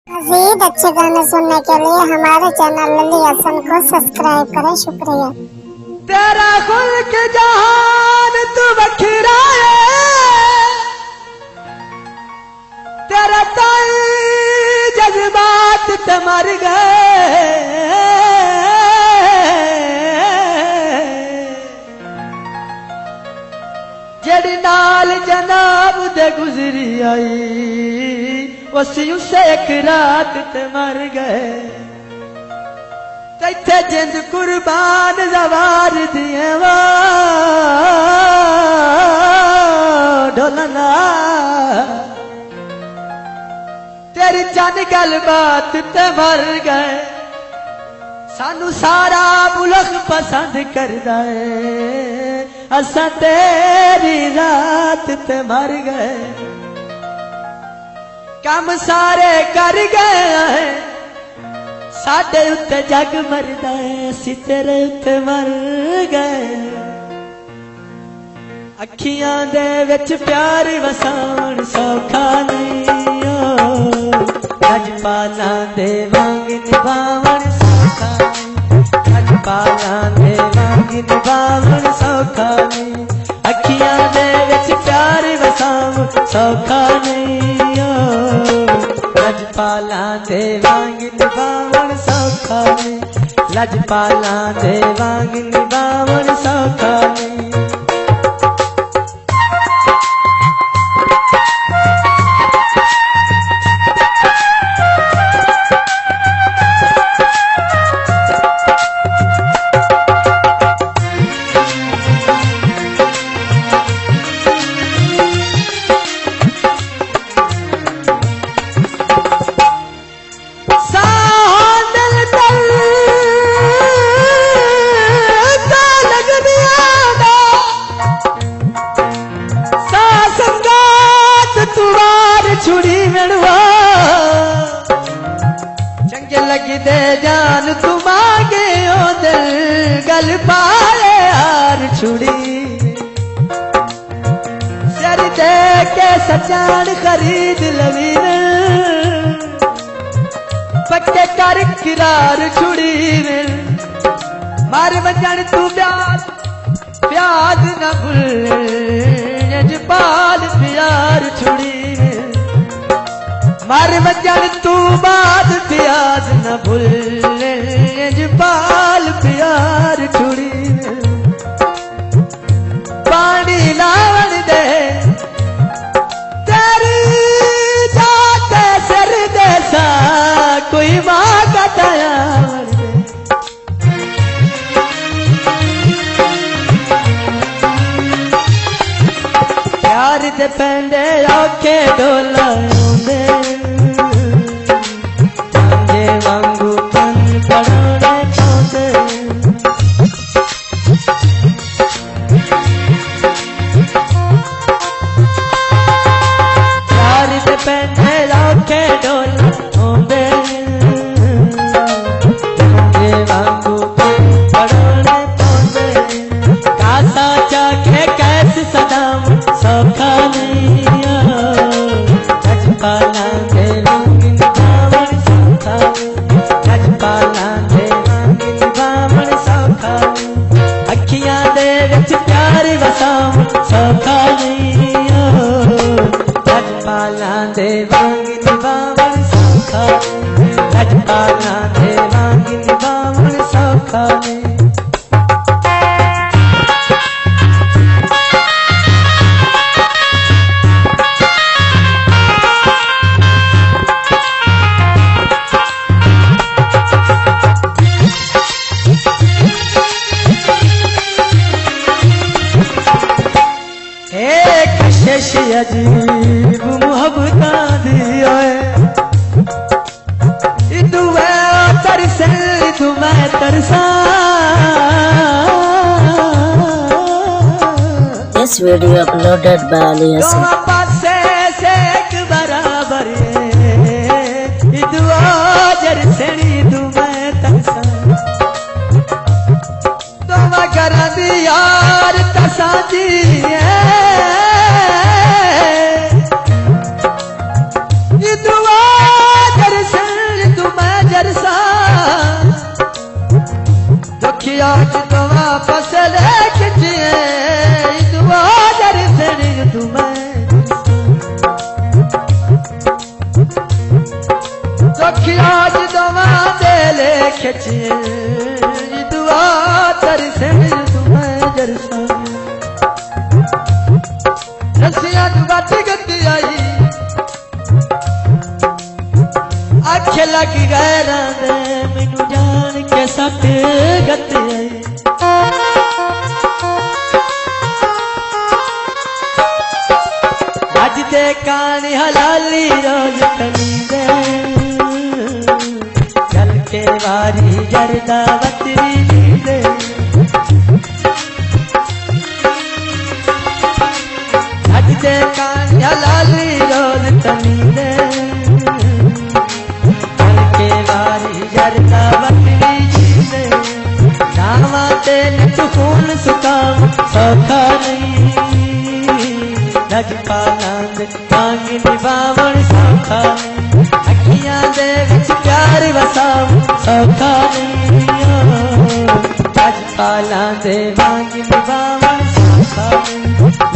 मज़ीद अच्छे गाने सुनने के लिए हमारे चैनल लली हसन को सब्सक्राइब करें। शुक्रिया। तेरा खुल्क जहान तू बखरा है, तेरा ताई जज्बात ते मर गए। जेड़ी नाल जनाब दे गुजरी आई, उसी उसे एक रात ते मर गए। तैथे जिंद कुर्बान जवार दिए वो ढोलना, तेरी चन गल बात ते मर गए। सानू सारा मुल्क पसंद करदा है, असा तेरी रात ते मर गए। कम सारे कर गए, साडे उत्ते जग मरदा है, असी तेरे उत्ते मर गए। अखियां दे विच प्यार वसाउण सौखा नहीं ओ, लजपालां दे वांग निभावण सौखा नहीं, लजपालां दे वांग निभावण सौखा नहीं। अखियां दे विच प्यार वसाउण सौखा नहीं ओ, लजपालां दे वांग निभावण सौखा नहीं, लजपालां दे वांग निभावण सौखा नहीं। चंगे लगदे जान तू मांगे ओ दिल, गल पाए हार छुड़ी। सिर दे के सचान खरीद लवी, पक्के कर किरार छुड़ी। मार वजन तू प्याद न भूल, जपाल प्यार छुड़ी। मार वजन तू बाद प्याज न भूल, जपाल प्यार छुड़ी। पानी लावण दे तेरी जाते सिर दे सा, कोई मां का दयावण दे। प्यार दे पेंदे औखे डोला दे, वांगू पन पड़ोने चौंदे। प्यार दे पेंदे औखे डोला होंदे, वांगू पन पड़ोने चौंदे। कासा चाखे कैस सदाम सौखा नहीं ओ, लजपालां दे वांग निभावण सौखा, लजपालां दे वांग निभावण सौखा। अखियां दे विच प्यार वसाउण सौखा नहीं ओ, लजपालां दे वांग निभावण सौखा, लजपालां दे वांग निभावण सौखा नहीं। कशिश अजीब मुहब्बतां दी ओए, इदू मैं तरसे इदू मैं तरसा। This video uploaded by Ali Hassan. दो पासे से एक बराबर, इदू जरसे इदू मैं तरसा। दो घर दी यार तसा जी दुआ दर्शन अखिया जदवा दे ले खिचे दुआ तरसे तुम्हें जरसा रसिया बात गति आई अख लग गैरा दे मैनू जान के सट गति आई अज दे कानी हलाली रोज तनी दे चल के वारी जरदा बतरी दे अज दे कानी हलाली रोज तनी दे चल के वारी जरदा बतरी दे नावा तेल खून सुकाम सौखा नहीं नजपालांद मांगी निभावण सौखा अखियां दे विच प्यार वसाव सौखा नहीं नजपालांद मांगी निभावण सौखा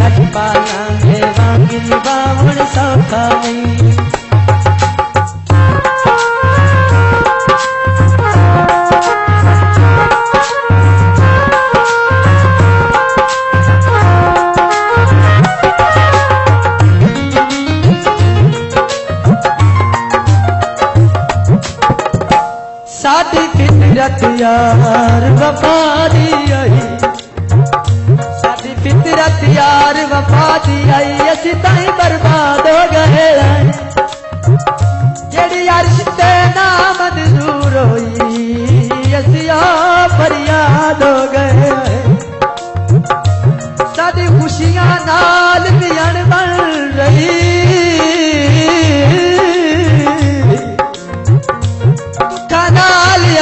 नजपालांद मांगी निभावण सौखा नहीं साडी फितरत यार वफा दी आई साडी फितरत यार वफा दी आई असी ताई बर्बाद हो गए जेड़ी अर्श ते ना मंजूर होई असी फरियाद हो गए साडी खुशियां नाल भी अनबन रही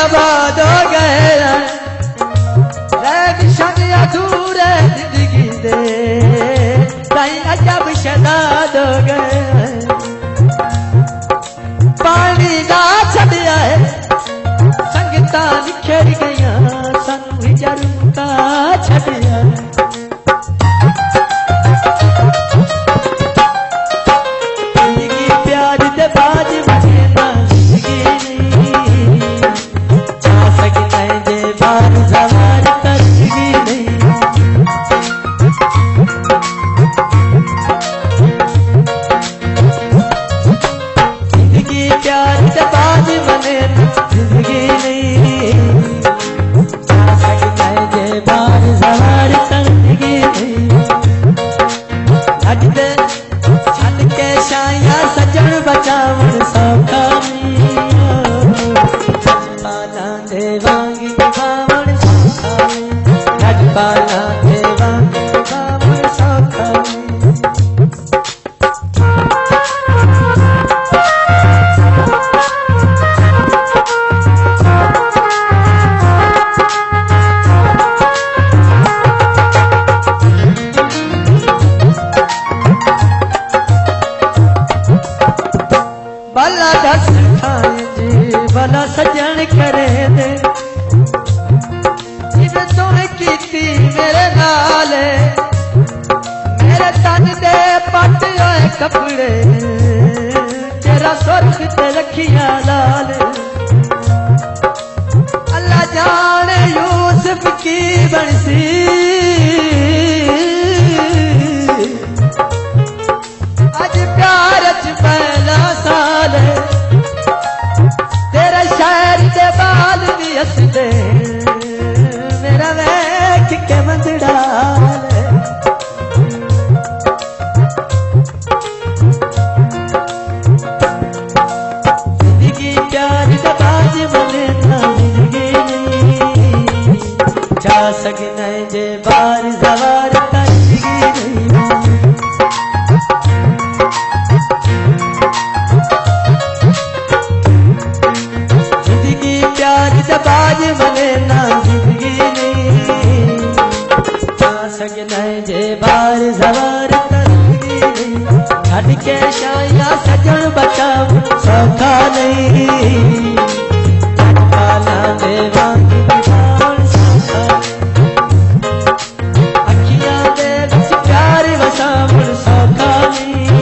आबाद हो गए रैशन अधूरे जिंदगी दे ताई अजब शदाद हो गए पानी ना छड़िया है संगता निखर गया सानू जरूरता छड़िया जिंदगी प्यार दे बाज मुझे ना बचावन सौखा नजपाला दे वांगी निभावण सौखा नजपाला दे वांगी निभावण सौखा भला दस खाए जी भला सजन करे दे जिन्हें तूने कीती मेरे नाल मेरे तन दे पट होए कपड़े तेरा सुर्ख ते रखिया लाल अल्लाह जाने यूसुफ की बनसी अज प्यार च पहला साल तेरे शहर दे बाल भी हसदे मेरा वेख के मंदड़ा जिंदगी प्यार दा बाज बने ना जिंदगी नहीं जा सकना जे बार सवार का जिंदगी नहीं बाज बने ना जिंदगी नहीं जा सकना जे बार सवार जिंदगी नहीं छड़ के शाया सजन बचाव सौखा नहीं काला दे वांगी निभावण सौखा अखियां दे विच प्यार वसावण सौखा नहीं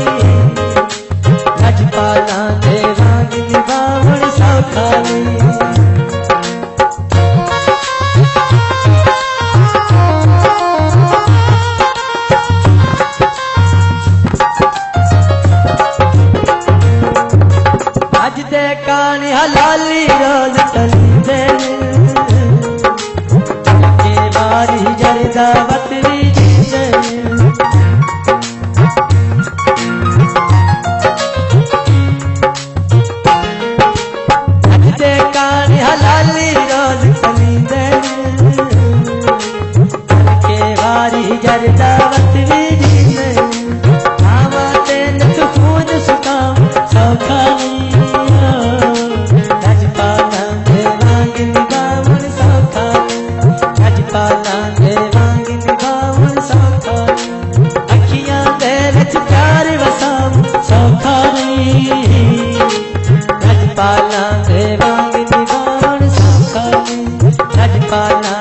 नजपाला दे वांगी निभावण सौखा नहीं। अज दे कानी हलाली रोज चली दे के बारी जरदा बतरी जीते। अज दे कानी हलाली रोज चली दे के बारी जरदा बतरी जीते। आवा तेन सुकून सुकाम सौखा नहीं। पाला दे वांग निभाण सौखा नहीं। रजपाला